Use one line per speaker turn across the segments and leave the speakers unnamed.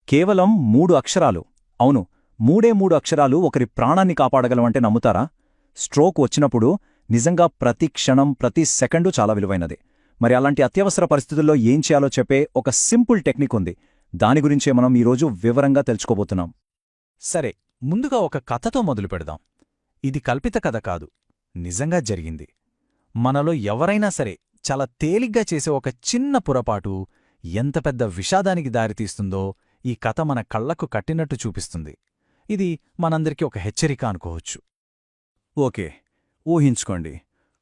కేవలం 3 అక్షరాలు. అవును, మూడే అక్షరాలు ఒకరి ప్రాణాన్ని కాపాడగలవంటే నమ్ముతారా? స్ట్రోక్ వచ్చినప్పుడు నిజంగా ప్రతి క్షణం, ప్రతి సెకండు చాలా విలువైనది. మరి అలాంటి అత్యవసర పరిస్థితుల్లో ఏం చేయాలో చెప్పే ఒక సింపుల్ టెక్నిక్ ఉంది. దాని గురించే మనం ఈరోజు వివరంగా తెలుసుకోబోతున్నాం.
సరే, ముందుగా ఒక కథతో మొదలు పెడదాం. ఇది కల్పిత కథ కాదు, నిజంగా జరిగింది. మనలో ఎవరైనా సరే చాలా తేలిగ్గా చేసే ఒక చిన్న పొరపాటు ఎంత పెద్ద విషాదానికి దారితీస్తుందో ఈ కథ మన కళ్లకు కట్టినట్టు చూపిస్తుంది. ఇది మనందరికీ ఒక హెచ్చరిక అనుకోవచ్చు.
ఓకే, ఊహించుకోండి.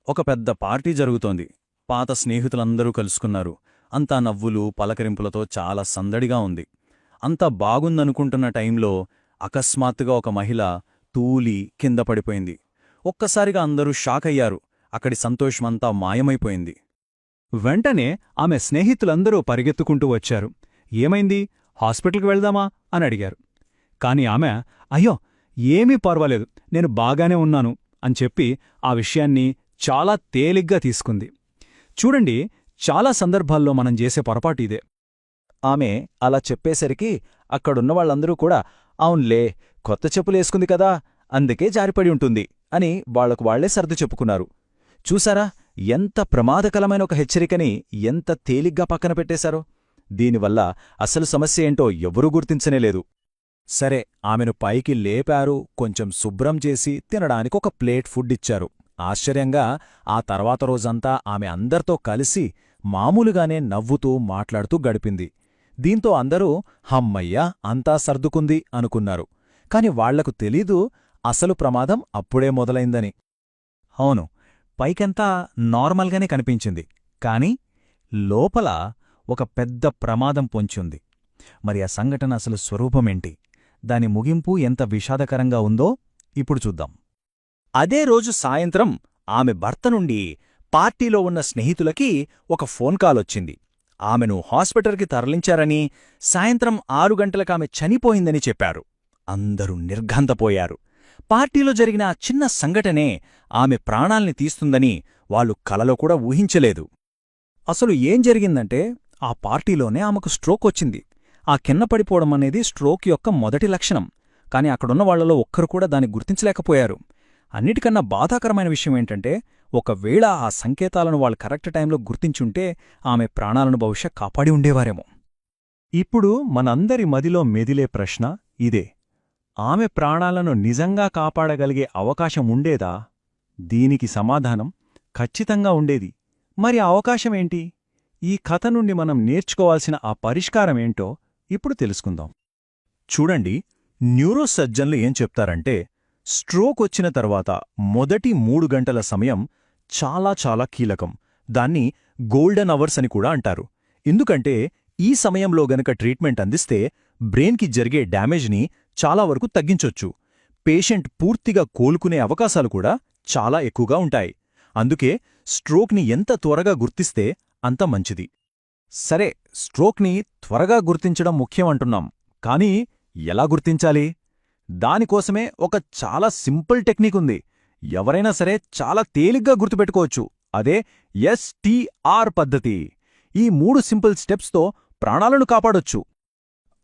ఒక పెద్ద పార్టీ జరుగుతోంది. పాత స్నేహితులందరూ కలుసుకున్నారు. అంతా నవ్వులు, పలకరింపులతో చాలా సందడిగా ఉంది. అంతా బాగుందనుకుంటున్న టైంలో అకస్మాత్తుగా ఒక మహిళ తూలి కింద పడిపోయింది. ఒక్కసారిగా అందరూ షాకయ్యారు. అక్కడి సంతోషమంతా మాయమైపోయింది.
వెంటనే ఆమె స్నేహితులందరూ పరిగెత్తుకుంటూ వచ్చారు. ఏమైంది, హాస్పిటల్కి వెళ్దామా అని అడిగారు. కాని ఆమె, అయ్యో ఏమీ పర్వాలేదు, నేను బాగానే ఉన్నాను అని చెప్పి ఆ విషయాన్ని చాలా తేలిగ్గా తీసుకుంది. చూడండి, చాలా సందర్భాల్లో మనం చేసే పొరపాటు ఇదే.
ఆమె అలా చెప్పేసరికి అక్కడున్నవాళ్లందరూ కూడా అవున్లే, కొత్త చెప్పులేసుకుంది కదా, అందుకే జారిపడి ఉంటుంది అని వాళ్లకు వాళ్లే సర్దు చెప్పుకున్నారు. చూసారా, ఎంత ప్రమాదకరమైన ఒక హెచ్చరికని ఎంత తేలిగ్గా పక్కన పెట్టేశారో. దీనివల్ల అసలు సమస్య ఏంటో ఎవరూ గుర్తించనేలేదు. సరే, ఆమెను పైకి లేపారు, కొంచెం శుభ్రం చేసి తినడానికి ఒక ప్లేట్ ఫుడ్ ఇచ్చారు. ఆశ్చర్యంగా ఆ తర్వాత రోజంతా ఆమె అందరితో కలిసి మామూలుగానే నవ్వుతూ మాట్లాడుతూ గడిపింది. దీంతో అందరూ హమ్మయ్యా, అంతా సర్దుకుంది అనుకున్నారు. కాని వాళ్లకు తెలీదు అసలు ప్రమాదం అప్పుడే మొదలైందని.
అవును, పైకంతా నార్మల్గానే కనిపించింది, కాని లోపల ఒక పెద్ద ప్రమాదం పొంచుంది. మరి ఆ సంఘటన అసలు స్వరూపమేంటి, దాని ముగింపు ఎంత విషాదకరంగా ఉందో ఇప్పుడు చూద్దాం.
అదే రోజు సాయంత్రం ఆమె భర్త నుండి పార్టీలో ఉన్న స్నేహితులకి ఒక ఫోన్ కాలొచ్చింది. ఆమెను హాస్పిటల్కి తరలించారని, సాయంత్రం 6 గంటలకామె చనిపోయిందని చెప్పారు. అందరూ నిర్ఘంతపోయారు. పార్టీలో జరిగిన ఆ చిన్న సంఘటనే ఆమె ప్రాణాల్ని తీస్తుందని వాళ్ళు కలలో కూడా ఊహించలేదు.
అసలు ఏం జరిగిందంటే, ఆ పార్టీలోనే ఆమెకు స్ట్రోక్ వచ్చింది. ఆ కింద పడిపోవడం అనేది స్ట్రోక్ యొక్క మొదటి లక్షణం. కాని అక్కడున్న వాళ్లలో ఒక్కరు కూడా దాన్ని గుర్తించలేకపోయారు. అన్నిటికన్నా బాధాకరమైన విషయం ఏంటంటే, ఒకవేళ ఆ సంకేతాలను వాళ్ళు కరెక్ట్ టైంలో గుర్తించుంటే ఆమె ప్రాణాలను బహుశా కాపాడి ఉండేవారేమో. ఇప్పుడు మనందరి మదిలో మెదిలే ప్రశ్న ఇదే: ఆమె ప్రాణాలను నిజంగా కాపాడగలిగే అవకాశం ఉండేదా? దీనికి సమాధానం ఖచ్చితంగా ఉండేది. మరి ఆ అవకాశమేంటి? ఈ కథ నుండి మనం నేర్చుకోవాల్సిన ఆ పరిష్కారమేంటో ఇప్పుడు తెలుసుకుందాం.
చూడండి, న్యూరోసర్జన్లు ఏం చెప్తారంటే, స్ట్రోక్ వచ్చిన తర్వాత మొదటి 3 గంటల సమయం చాలా చాలా కీలకం. దాన్ని గోల్డెన్ అవర్స్ అని కూడా అంటారు. ఎందుకంటే ఈ సమయంలో గనక ట్రీట్మెంట్ అందిస్తే బ్రెయిన్కి జరిగే డ్యామేజ్ని చాలా వరకు తగ్గించొచ్చు. పేషెంట్ పూర్తిగా కోలుకునే అవకాశాలు కూడా చాలా ఎక్కువగా ఉంటాయి. అందుకే స్ట్రోక్ని ఎంత త్వరగా గుర్తిస్తే అంత మంచిది.
సరే, స్ట్రోక్ని త్వరగా గుర్తించడం ముఖ్యమంటున్నాం, కానీ ఎలా గుర్తించాలి? దానికోసమే ఒక చాలా సింపుల్ టెక్నిక్ ఉంది. ఎవరైనా సరే చాలా తేలిగ్గా గుర్తుపెట్టుకోవచ్చు. అదే STR పద్ధతి. ఈ 3 సింపుల్ స్టెప్స్తో ప్రాణాలను కాపాడొచ్చు.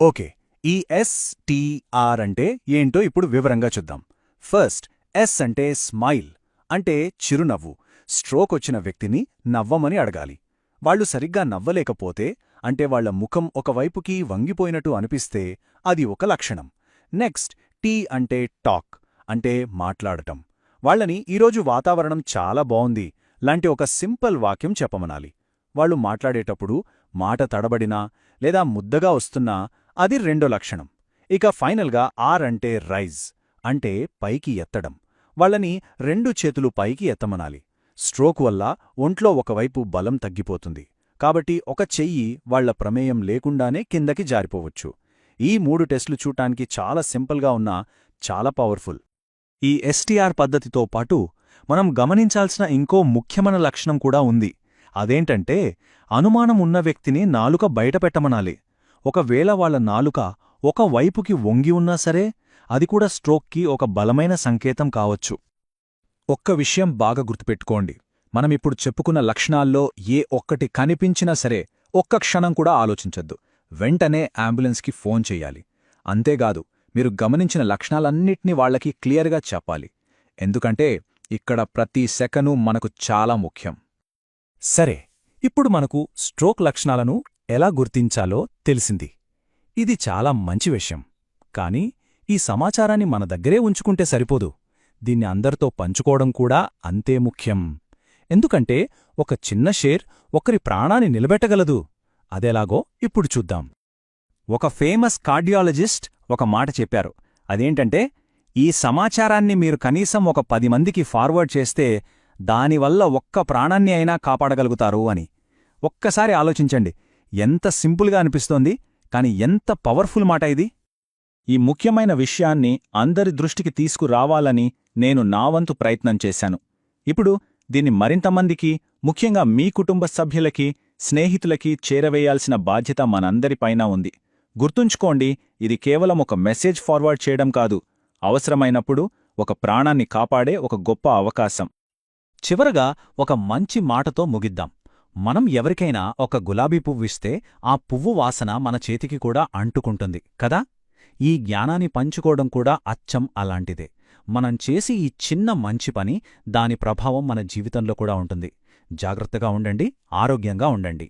ఓకే, ఈ STR అంటే ఏంటో ఇప్పుడు వివరంగా చూద్దాం. ఫస్ట్, S అంటే స్మైల్, అంటే చిరునవ్వు. స్ట్రోక్ వచ్చిన వ్యక్తిని నవ్వమని అడగాలి. వాళ్లు సరిగ్గా నవ్వలేకపోతే, అంటే వాళ్ల ముఖం ఒకవైపుకి వంగిపోయినట్టు అనిపిస్తే అది ఒక లక్షణం. నెక్స్ట్, T అంటే టాక్, అంటే మాట్లాడటం. వాళ్లని ఈరోజు వాతావరణం చాలా బావుంది లాంటి ఒక సింపుల్ వాక్యం చెప్పమనాలి. వాళ్లు మాట్లాడేటప్పుడు మాట తడబడినా లేదా ముద్దగా వస్తున్నా అది రెండో లక్షణం. ఇక ఫైనల్గా R అంటే రైజ్, అంటే పైకి ఎత్తడం. వాళ్లని 2 చేతులు పైకి ఎత్తమనాలి. స్ట్రోక్ వల్ల ఒంట్లో ఒకవైపు బలం తగ్గిపోతుంది. కాబట్టి ఒక చెయ్యి వాళ్ల ప్రమేయం లేకుండానే కిందకి జారిపోవచ్చు. ఈ 3 టెస్టులు చూడటానికి చాలా సింపుల్గా ఉన్నా చాలా పవర్ఫుల్.
ఈ STR పద్ధతితో పాటు మనం గమనించాల్సిన ఇంకో ముఖ్యమైన లక్షణం కూడా ఉంది. అదేంటంటే, అనుమానం ఉన్న వ్యక్తిని నాలుక బయటపెట్టమనాలి. ఒకవేళ వాళ్ల నాలుక ఒక వైపుకి వంగి ఉన్నా సరే, అది కూడా స్ట్రోక్కి ఒక బలమైన సంకేతం కావచ్చు. ఒక్క విషయం బాగా గుర్తుపెట్టుకోండి. మనమిప్పుడు చెప్పుకున్న లక్షణాల్లో ఏ ఒక్కటి కనిపించినా సరే ఒక్క క్షణం కూడా ఆలోచించొద్దు.
వెంటనే అంబులెన్స్కి ఫోన్ చెయ్యాలి. అంతేగాదు, మీరు గమనించిన లక్షణాలన్నిటినీ వాళ్లకి క్లియర్గా చెప్పాలి. ఎందుకంటే ఇక్కడ ప్రతి సెకను మనకు చాలా ముఖ్యం.
సరే, ఇప్పుడు మనకు స్ట్రోక్ లక్షణాలను ఎలా గుర్తించాలో తెలిసింది. ఇది చాలా మంచి విషయం. కానీ ఈ సమాచారాన్ని మన దగ్గరే ఉంచుకుంటే సరిపోదు. దీన్ని అందరితో పంచుకోవడం కూడా అంతే ముఖ్యం. ఎందుకంటే ఒక చిన్న షేర్ ఒకరి ప్రాణాన్ని నిలబెట్టగలదు. అదెలాగో ఇప్పుడు చూద్దాం. ఒక ఫేమస్ కార్డియాలజిస్ట్ ఒక మాట చెప్పారు. అదేంటంటే, ఈ సమాచారాన్ని మీరు కనీసం ఒక 10 మందికి ఫార్వర్డ్ చేస్తే దానివల్ల ఒక్క ప్రాణాన్ని అయినా కాపాడగలుగుతారు అని. ఒక్కసారి ఆలోచించండి. ఎంత సింపుల్గా అనిపిస్తోంది, కాని ఎంత పవర్ఫుల్ మాట ఇది.
ఈ ముఖ్యమైన విషయాన్ని అందరి దృష్టికి తీసుకురావాలని నేను నా వంతు ప్రయత్నం చేశాను. ఇప్పుడు దీన్ని మరింతమందికి, ముఖ్యంగా మీ కుటుంబ సభ్యులకి, స్నేహితులకి చేరవేయాల్సిన బాధ్యత మనందరిపైనా ఉంది. గుర్తుంచుకోండి, ఇది కేవలం ఒక మెసేజ్ ఫార్వర్డ్ చేయడం కాదు, అవసరమైనప్పుడు ఒక ప్రాణాన్ని కాపాడే ఒక గొప్ప అవకాశం.
చివరగా ఒక మంచి మాటతో ముగిద్దాం. మనం ఎవరికైనా ఒక గులాబీ పువ్విస్తే ఆ పువ్వు వాసన మన చేతికి కూడా అంటుకుంటుంది కదా. ఈ జ్ఞానాన్ని పంచుకోవడం కూడా అచ్చం అలాంటిదే. మనం చేసి ఈ చిన్న మంచి పని, దాని ప్రభావం మన జీవితంలో కూడా ఉంటుంది. జాగ్రత్తగా ఉండండి, ఆరోగ్యంగా ఉండండి.